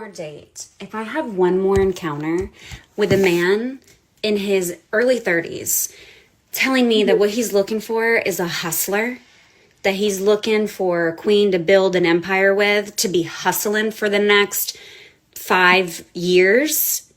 more date, if I have one more encounter with a man in his early 30s telling me that what he's looking for is a hustler, that he's looking for a queen to build an empire with, to be hustling for the next 5 years,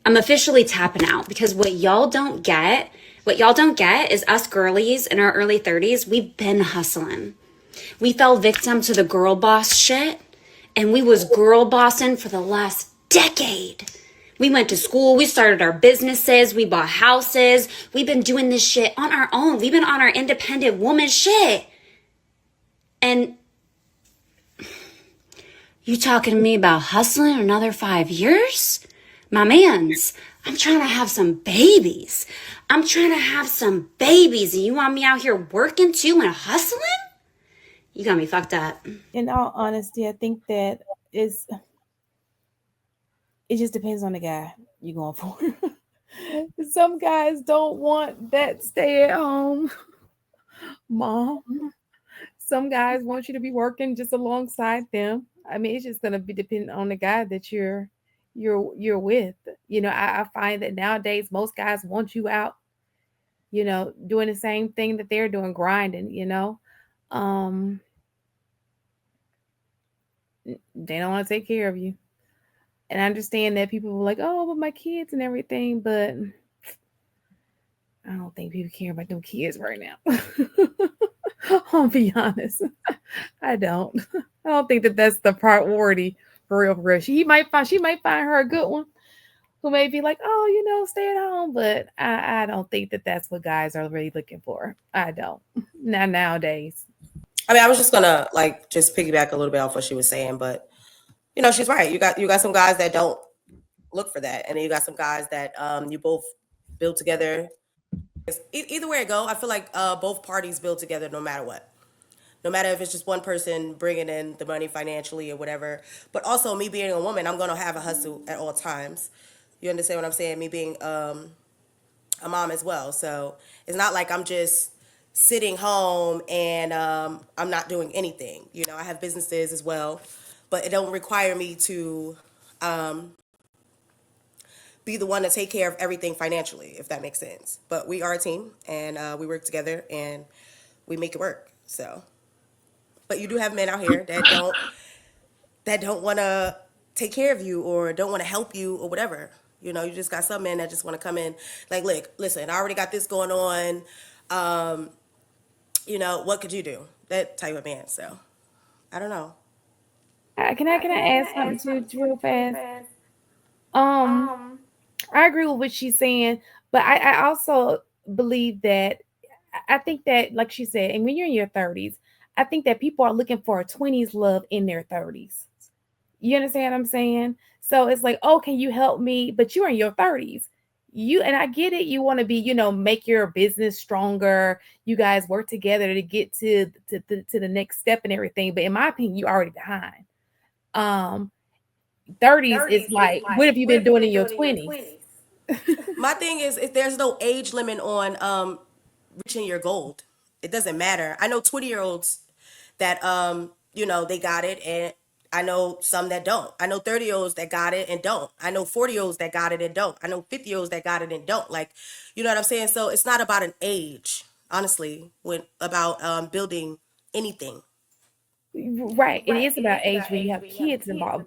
I'm officially tapping out, because what y'all don't get is us girlies in our early 30s, we've been hustling. We fell victim to the girl boss shit, and we was girl bossing for the last decade. We went to school, we started our businesses, we bought houses, we've been doing this shit on our own. We've been on our independent woman shit. And you talking to me about hustling another 5 years? My mans, I'm trying to have some babies. And you want me out here working too and hustling? You got me fucked up. In all honesty, I think that it just depends on the guy you're going for. Some guys don't want that stay at home mom. Some guys want you to be working just alongside them. I mean, it's just gonna be dependent on the guy that you're with. I find that nowadays most guys want you out, doing the same thing that they're doing, grinding. Um, they don't want to take care of you. And I understand that people were like, oh, but my kids and everything, but I don't think people care about them kids right now. I'll be honest. I don't. I don't think that that's the priority for real. For real. She might find her a good one who may be like, oh, stay at home. But I don't think that that's what guys are really looking for. I don't. Not nowadays. I mean, I was just gonna just piggyback a little bit off what she was saying, but she's right. You got some guys that don't look for that, and then you got some guys that you both build together. Either way it go, I feel like both parties build together no matter what. No matter if it's just one person bringing in the money financially or whatever. But also, me being a woman, I'm going to have a hustle at all times. You understand what I'm saying? Me being a mom as well. So it's not like I'm just sitting home and I'm not doing anything. I have businesses as well. But it don't require me to be the one to take care of everything financially, if that makes sense. But we are a team, and we work together, and we make it work. So, but you do have men out here that don't want to take care of you or don't want to help you or whatever. You just got some men that just want to come in like, look, listen, I already got this going on. What could you do? That type of man. So, I don't know. Can I add something to real fast? I agree with what she's saying, but I also believe that I think that, like she said, and when you're in your 30s, I think that people are looking for a 20s love in their 30s. You understand what I'm saying? So it's like, oh, can you help me? But you're in your 30s. And I get it. You want to be, make your business stronger. You guys work together to get to the next step and everything. But in my opinion, you're already behind. 30s is like, what have you been doing in your 20s? My thing is, if there's no age limit on reaching your goal, it doesn't matter. I know 20-year-olds that they got it, and I know some that don't. I know 30-year-olds that got it and don't. I know 40-year-olds that got it and don't. I know 50-year-olds that got it and don't. Like, you know what I'm saying? So it's not about an age, honestly, when about building anything. Right. It is about age when you have kids involved.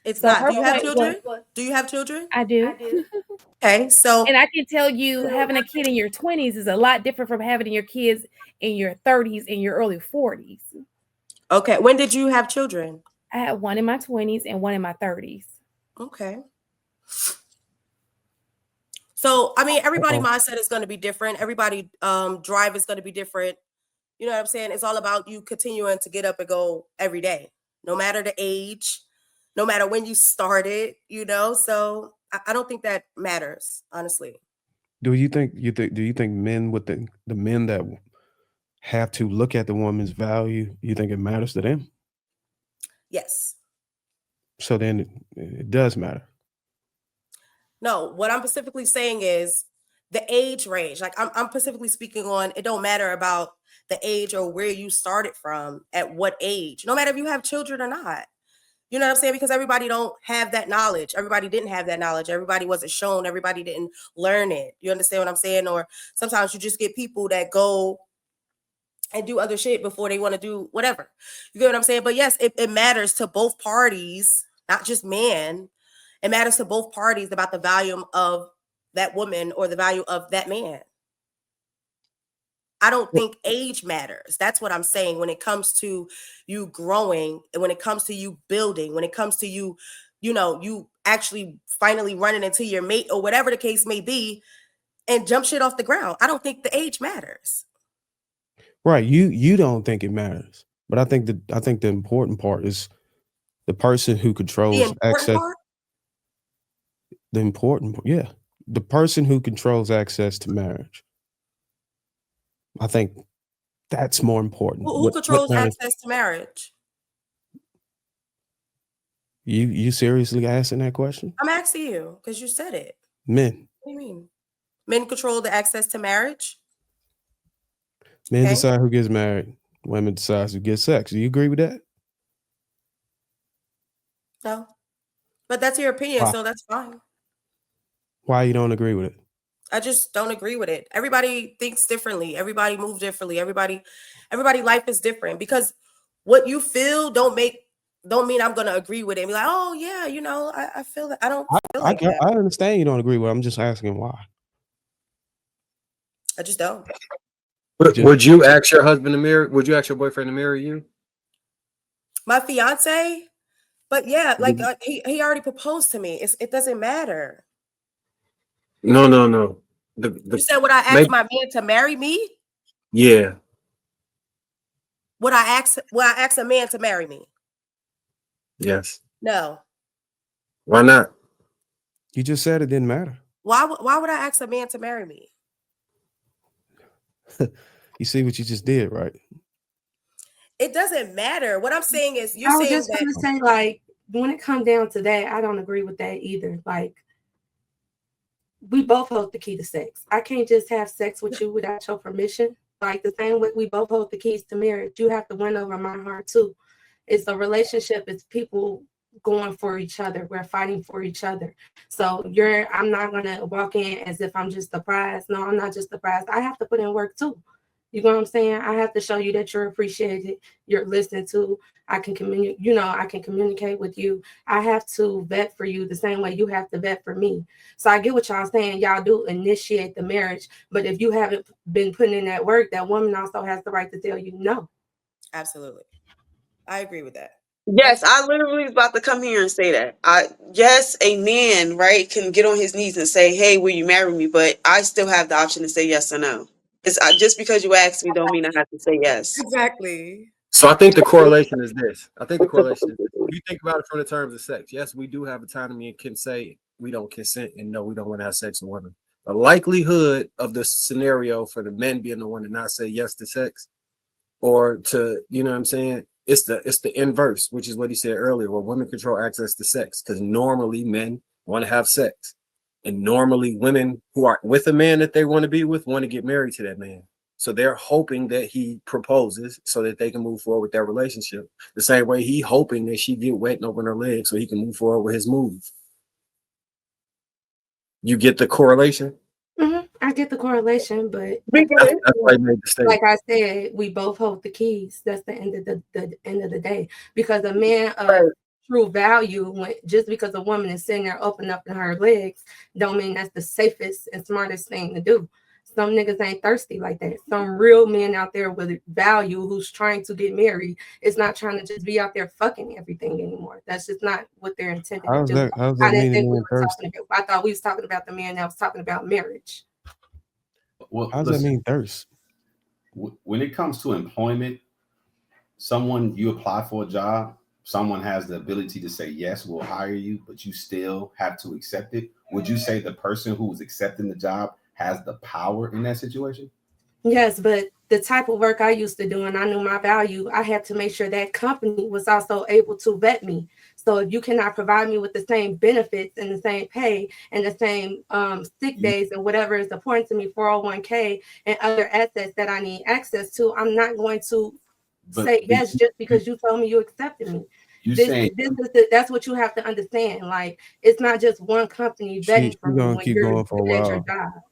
It's not. Do you have children? Do you have children? I do. Okay, so and I can tell you, having a kid in your 20s is a lot different from having your kids in your 30s and your early 40s. Okay, when did you have children? I had one in my 20s and one in my 30s. Okay. So, I mean, everybody's mindset is going to be different. Everybody drive is going to be different. You know what I'm saying? It's all about you continuing to get up and go every day, no matter the age, no matter when you started, So I don't think that matters, honestly. Do you think men with the men that have to look at the woman's value, you think it matters to them? Yes. So then it does matter. No, what I'm specifically saying is the age range. Like I'm specifically speaking on, it don't matter about the age or where you started from, at what age, no matter if you have children or not. You know what I'm saying? Because everybody don't have that knowledge. Everybody didn't have that knowledge. Everybody wasn't shown. Everybody didn't learn it. You understand what I'm saying? Or sometimes you just get people that go and do other shit before they want to do whatever. You get what I'm saying? But yes, it matters to both parties, not just man. It matters to both parties about the value of that woman or the value of that man. I don't think age matters. That's what I'm saying when it comes to you growing, and when it comes to you building, when it comes to you, you actually finally running into your mate or whatever the case may be and jump shit off the ground. I don't think the age matters. Right. You don't think it matters. But I think the important part is the person who The controls important access. part? The person who controls access to marriage. I think that's more important. Who controls access to marriage? You seriously asking that question? I'm asking you because you said it. Men. What do you mean? Men control the access to marriage? Men Okay. decide who gets married. Women decide who gets sex. Do you agree with that? No. But that's your opinion, Why? so that's fine. Why you don't agree with it? I just don't agree with it. Everybody thinks differently. Everybody moves differently. Everybody life is different, because what you feel don't mean I'm gonna agree with it and be like, oh yeah, I feel that. I don't feel like that. I understand you don't agree with it. I'm just asking why. I just don't. Would you ask your husband to marry? Would you ask your boyfriend to marry you? My fiance, but yeah, like he already proposed to me. It doesn't matter. No. You said, would I ask my man to marry me? Yeah. Would I ask a man to marry me? Yes. No. Why not? You just said it didn't matter. Why would I ask a man to marry me? You see what you just did, right? It doesn't matter. What I'm saying is, I was just gonna say, like, when it comes down to that, I don't agree with that either. Like, we both hold the key to sex. I can't just have sex with you without your permission. Like, the same way we both hold the keys to marriage, you have to win over my heart too. It's a relationship. It's people going for each other. We're fighting for each other. So I'm not gonna walk in as if I'm just the prize. No, I'm not just the prize. I have to put in work too. You know what I'm saying? I have to show you that you're appreciated, you're listened to. I can communicate with you. I have to vet for you the same way you have to vet for me. So I get what y'all saying. Y'all do initiate the marriage, but if you haven't been putting in that work, that woman also has the right to tell you no. Absolutely. I agree with that. Yes, I literally was about to come here and say that. Yes, a man, right, can get on his knees and say, "Hey, will you marry me?" But I still have the option to say yes or no. It's just because you asked me don't mean I have to say yes. Exactly. So I think the correlation is this. If you think about it from the terms of sex, yes, we do have autonomy and can say we don't consent and no, we don't want to have sex with women. The likelihood of the scenario for the men being the one to not say yes to sex, or to, you know what I'm saying, it's the inverse, which is what he said earlier, where women control access to sex, because normally men want to have sex, and normally women who are with a man that they want to be with want to get married to that man. So they're hoping that he proposes so that they can move forward with their relationship. The same way he hoping that she get wet and open her legs so he can move forward with his move. You get the correlation? Mm-hmm. I get the correlation, but that's why I made the statement. like I said, we both hold the keys. That's the end of the end of the day. Because a man of true value, just because a woman is sitting there open up in her legs, don't mean that's the safest and smartest thing to do. Some niggas ain't thirsty like that. Some real men out there with value who's trying to get married is not trying to just be out there fucking everything anymore. That's just not what they're intended to do. How's that meaning thirsty? I thought we was talking about the man that was talking about marriage. Well, how does that mean thirst? When it comes to employment, you apply for a job, someone has the ability to say, yes, we'll hire you, but you still have to accept it. Would you say the person who was accepting the job has the power in that situation? Yes, but the type of work I used to do, and I knew my value, I had to make sure that company was also able to vet me. So if you cannot provide me with the same benefits and the same pay and the same sick days and whatever is important to me, 401k and other assets that I need access to, I'm not going to say yes just because you told me you accepted me. You This saying that's what you have to understand. Like, it's not just one company vetting for me gonna when keep you're going for a good at your while. job.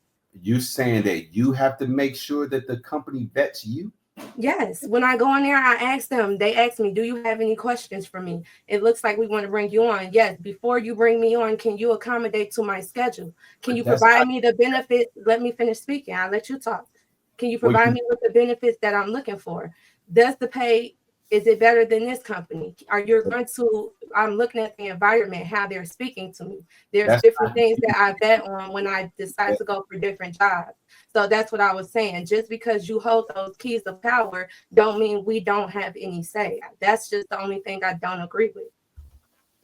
you saying that you have to make sure that the company vets you? Yes, when I go in there, I ask them. They ask me, "Do you have any questions for me? It looks like we want to bring you on." Yes. Before you bring me on, can you accommodate to my schedule? Can But you that's provide not me the benefits? Let me finish speaking. I'll let you talk. Can you what provide you me with the benefits that I'm looking for? Does the pay, is it better than this company? Are you going to, I'm looking at the environment, how they're speaking to me. There's that's different not things that I bet on when I decide to go for different jobs. So that's what I was saying. Just because you hold those keys of power don't mean we don't have any say. That's just the only thing I don't agree with.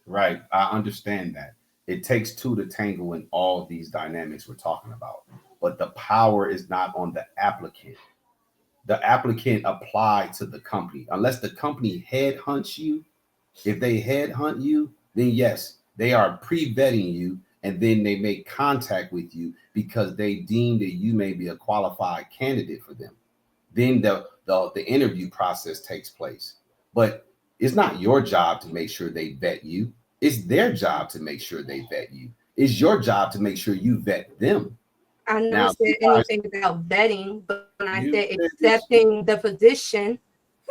right. I understand that. It takes two to tangle in all of these dynamics we're talking about. But the power is not on the applicant. The applicant applied to the company. Unless the company headhunts you, if they headhunt you, then yes, they are pre-vetting you, and then they make contact with you because they deem that you may be a qualified candidate for them. Then the interview process takes place. But it's not your job to make sure they vet you. It's their job to make sure they vet you. It's your job to make sure you vet them. I never Now, said anything about vetting, but when I you said said this. accepting the position,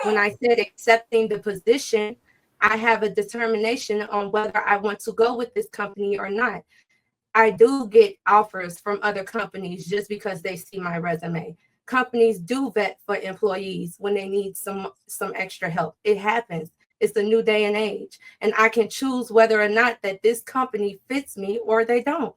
when I said accepting the position, I have a determination on whether I want to go with this company or not. I do get offers from other companies just because they see my resume. Companies do vet for employees when they need some extra help. It happens. It's a new day and age, and I can choose whether or not that this company fits me or they don't.